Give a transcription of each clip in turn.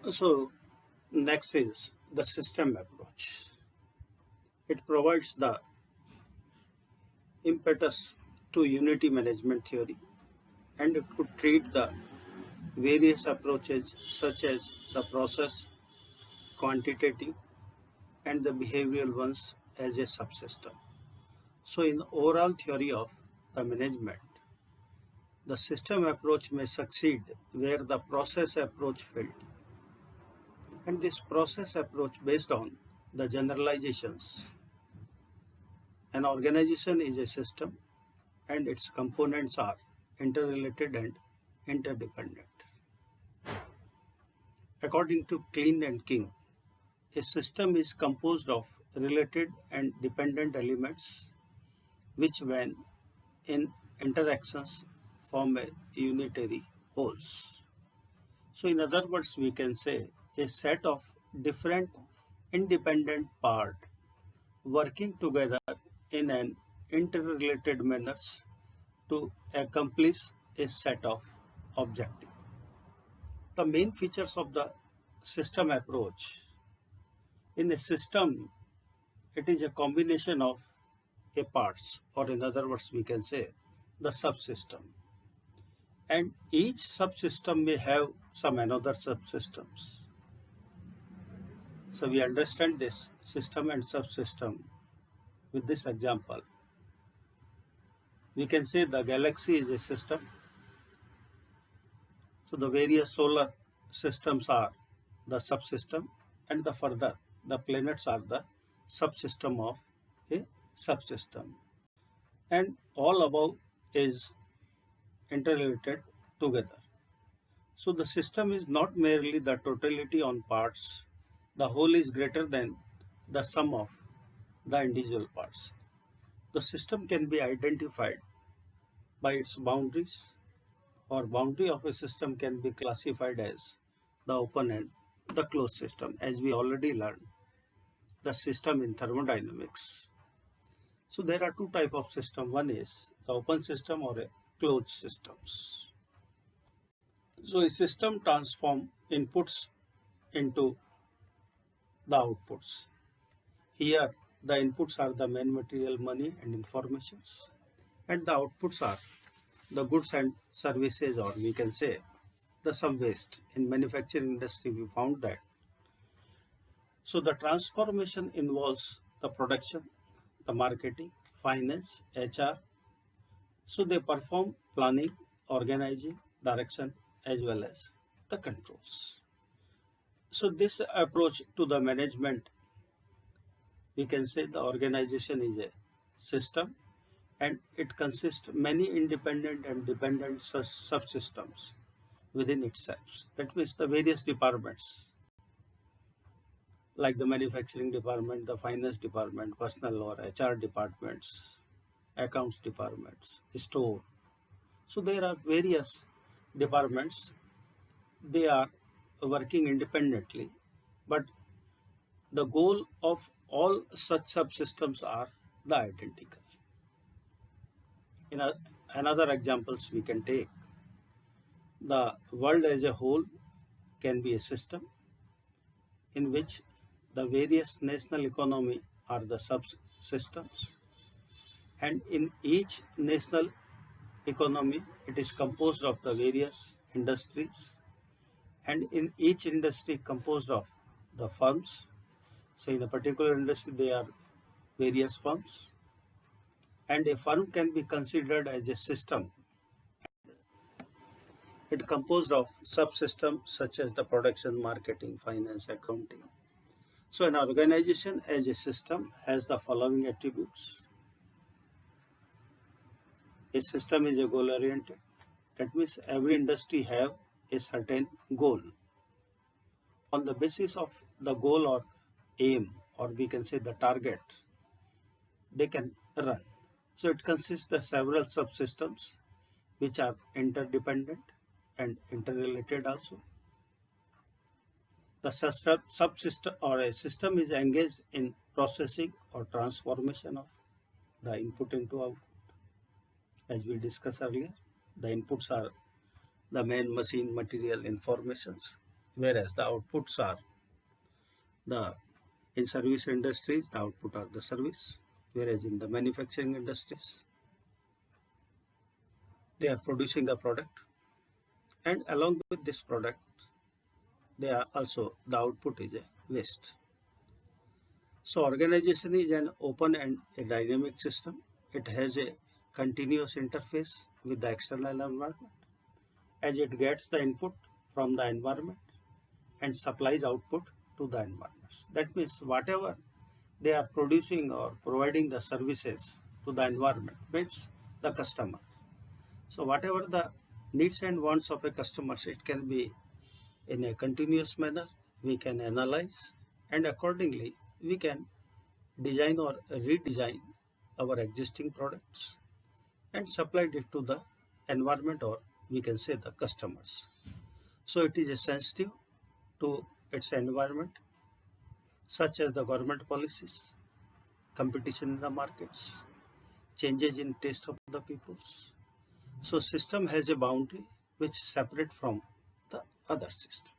So next is the system approach. It provides the impetus to unity management theory, and it could treat the various approaches such as the process, quantitative, and the behavioral ones as a subsystem. So in overall theory of the management, the system approach may succeed where the process approach failed. And this process approach based on the generalizations. An organization is a system and its components are interrelated and interdependent. According to Klein and King, a system is composed of related and dependent elements which when in interactions form a unitary wholes. So in other words, we can say a set of different independent parts working together in an interrelated manner to accomplish a set of objectives. The main features of the system approach. In a system, it is a combination of a parts, or in other words, we can say the subsystem. And each subsystem may have some another subsystems. So we understand this system and subsystem with this example. We can say the galaxy is a system. So the various solar systems are the subsystem, and the further the planets are the subsystem of a subsystem. And all above is interrelated together. So the system is not merely the totality on parts. The whole is greater than the sum of the individual parts. The system can be identified by its boundaries, or boundary of a system can be classified as the open and the closed system, as we already learned the system in thermodynamics. So there are two types of system. One is the open system or a closed systems. So a system transforms inputs into the outputs. Here the inputs are the main material, money and informations, and the outputs are the goods and services, or we can say the some waste. In manufacturing industry we found that. So the transformation involves the production, the marketing, finance, HR. So they perform planning, organizing, direction as well as the controls. So this approach to the management, we can say the organization is a system and it consists many independent and dependent subsystems within itself. That means the various departments like the manufacturing department, the finance department, personnel or HR departments, accounts departments, store. So there are various departments. They are working independently, but the goal of all such subsystems are the identical. In another examples we can take, the world as a whole can be a system in which the various national economy are the subsystems, and in each national economy it is composed of the various industries, and in each industry composed of the firms. So in a particular industry there are various firms, and a firm can be considered as a system. It composed of subsystems such as the production, marketing, finance, accounting. So an organization as a system has the following attributes. A system is a goal oriented. That means every industry have a certain goal. On the basis of the goal or aim, or we can say the target, they can run. So it consists of several subsystems which are interdependent and interrelated also. The subsystem or a system is engaged in processing or transformation of the input into output. As we discussed earlier, the inputs are the main machine, material, informations, whereas the outputs are the in service industries, the output are the service, whereas in the manufacturing industries, they are producing the product, and along with this product, they are also the output is a waste. So organization is an open and a dynamic system. It has a continuous interface with the external environment as it gets the input from the environment and supplies output to the environments. That means whatever they are producing or providing the services to the environment means the customer. So whatever the needs and wants of a customer, it can be in a continuous manner. We can analyze, and accordingly we can design or redesign our existing products and supply it to the environment, or we can say the customers. So it is sensitive to its environment, such as the government policies, competition in the markets, changes in taste of the peoples. So system has a boundary which is separate from the other system.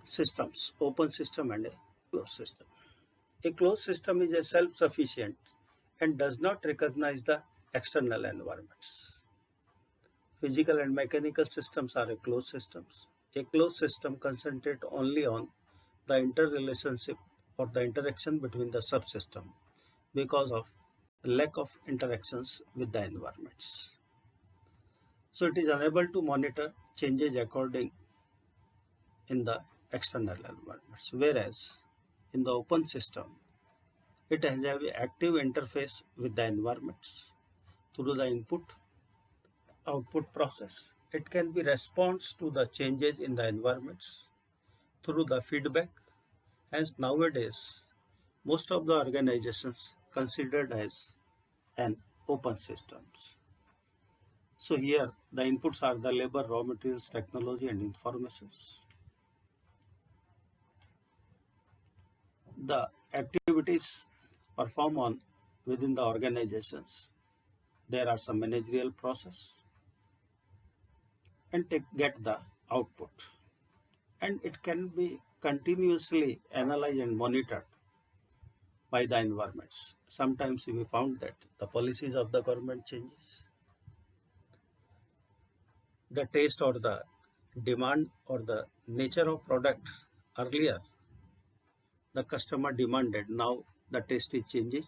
Systems, open system and a closed system. A closed system is a self-sufficient and does not recognize the external environments. Physical and mechanical systems are a closed systems. A closed system concentrates only on the interrelationship or the interaction between the subsystem because of lack of interactions with the environments. So it is unable to monitor changes according in the external environments, whereas in the open system, it has an active interface with the environments through the input-output process. It can be response to the changes in the environments through the feedback. Hence, nowadays, most of the organizations considered as an open systems. So here, the inputs are the labor, raw materials, technology, and informations. The activities performed on within the organizations, there are some managerial process and get the output, and it can be continuously analyzed and monitored by the environments. Sometimes we found that the policies of the government changes, the taste or the demand or the nature of product. Earlier the customer demanded, now the taste is changes.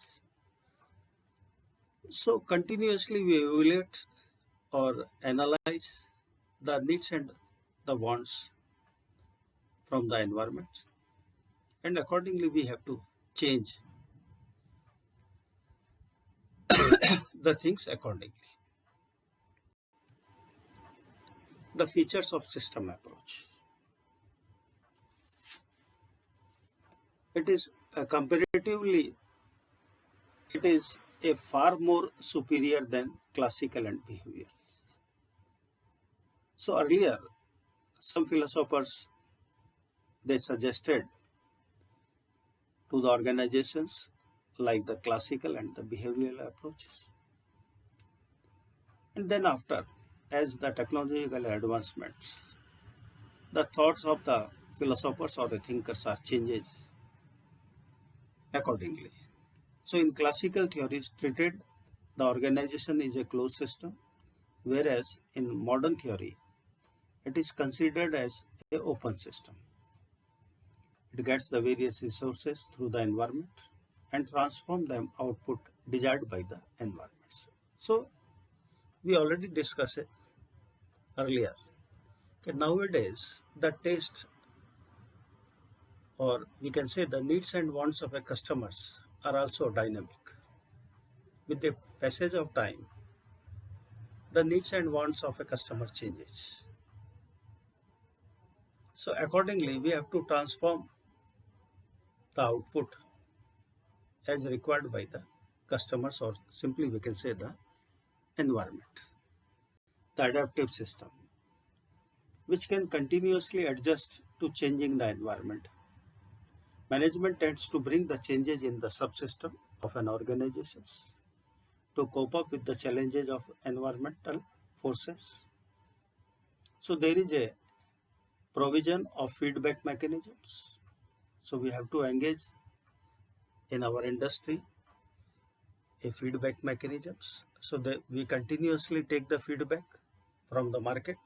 So continuously we evaluate or analyze the needs and the wants from the environment, and accordingly we have to change the things accordingly. The features of system approach. It is comparatively, it is a far more superior than classical and behavioral. So earlier, some philosophers, they suggested to the organizations like the classical and the behavioral approaches. And then after, as the technological advancements, the thoughts of the philosophers or the thinkers are changes accordingly. So in classical theories treated the organization is a closed system, whereas in modern theory, it is considered as an open system. It gets the various resources through the environment and transform them output desired by the environments. So we already discussed it earlier. Okay, nowadays the taste, or we can say the needs and wants of a customers are also dynamic. With the passage of time, the needs and wants of a customer changes. So accordingly, we have to transform the output as required by the customers, or simply we can say the environment. The adaptive system, which can continuously adjust to changing the environment. Management tends to bring the changes in the subsystem of an organization to cope up with the challenges of environmental forces. So there is a provision of feedback mechanisms. So we have to engage in our industry a feedback mechanisms so that we continuously take the feedback from the market.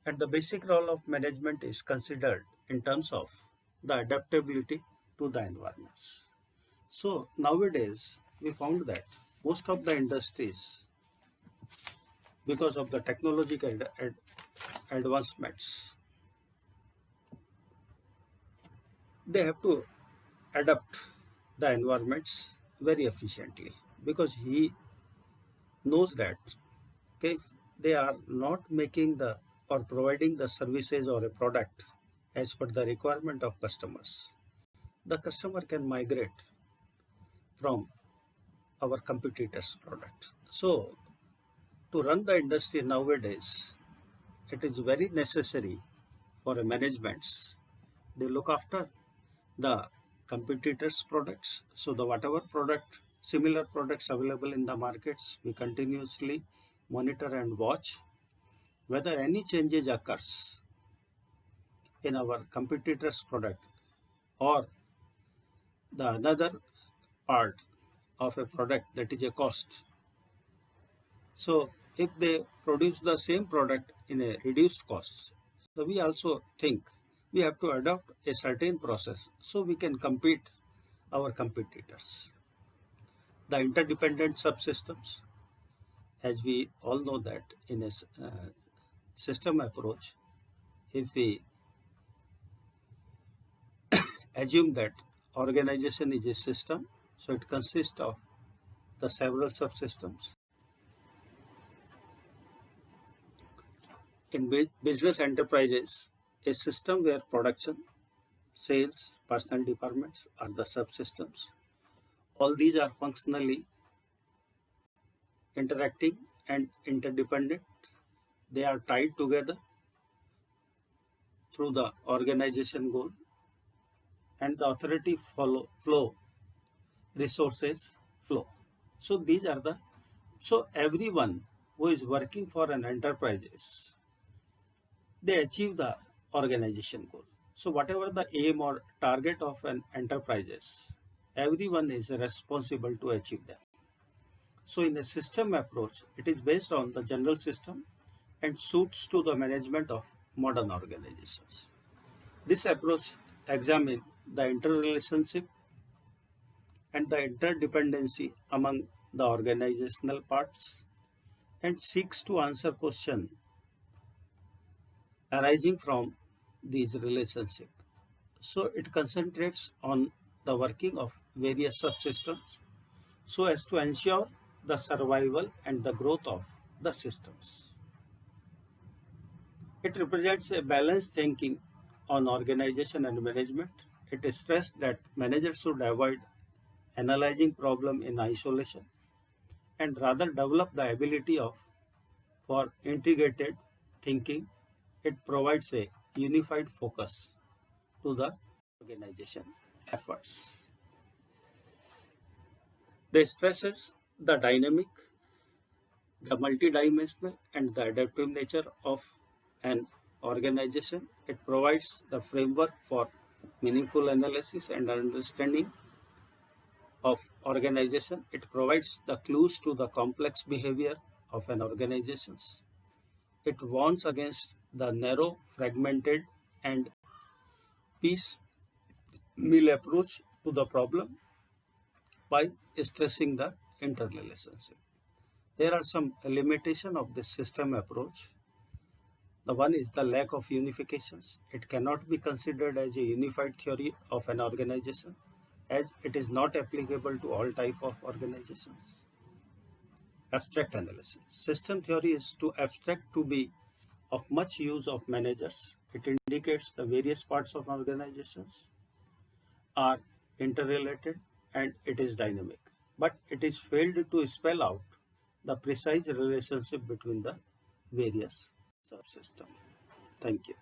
And the basic role of management is considered in terms of the adaptability to the environments. So nowadays we found that most of the industries, because of the technological advancements, they have to adapt the environments very efficiently, because he knows that, okay, if they are not making the or providing the services or a product as per the requirement of customers, the customer can migrate from our competitors' product. So to run the industry nowadays, it is very necessary for a managements. They look after the competitors' products. So the whatever product, similar products available in the markets, we continuously monitor and watch whether any changes occurs in our competitors' product or the another part of a product, that is a cost. So if they produce the same product in a reduced cost, so we also think we have to adopt a certain process so we can compete our competitors. The interdependent subsystems, as we all know that in a system approach, if we assume that organization is a system, so it consists of the several subsystems. In business enterprises, a system where production, sales, personnel departments are the subsystems. All these are functionally interacting and interdependent. They are tied together through the organization goal, and the authority flow, resources flow. So these are the, so everyone who is working for an enterprises, they achieve the organization goal. So whatever the aim or target of an enterprises, everyone is responsible to achieve them. So in a system approach, it is based on the general system and suits to the management of modern organizations. This approach examines the interrelationship and the interdependency among the organizational parts and seeks to answer questions arising from these relationships. So it concentrates on the working of various subsystems so as to ensure the survival and the growth of the systems. It represents a balanced thinking on organization and management. It is stressed that managers should avoid analyzing problem in isolation and rather develop the ability of for integrated thinking. It provides a unified focus to the organization efforts. They stresses the dynamic, the multidimensional and the adaptive nature of an organization. It provides the framework for meaningful analysis and understanding of organization. It provides the clues to the complex behavior of an organization. It warns against the narrow, fragmented and piecemeal approach to the problem by stressing the interrelationship. There are some limitations of this system approach. The one is the lack of unifications. It cannot be considered as a unified theory of an organization, as it is not applicable to all type of organizations. Abstract analysis. System theory is too abstract to be of much use of managers. It indicates the various parts of organizations are interrelated and it is dynamic, but it is failed to spell out the precise relationship between the various subsystems. Thank you.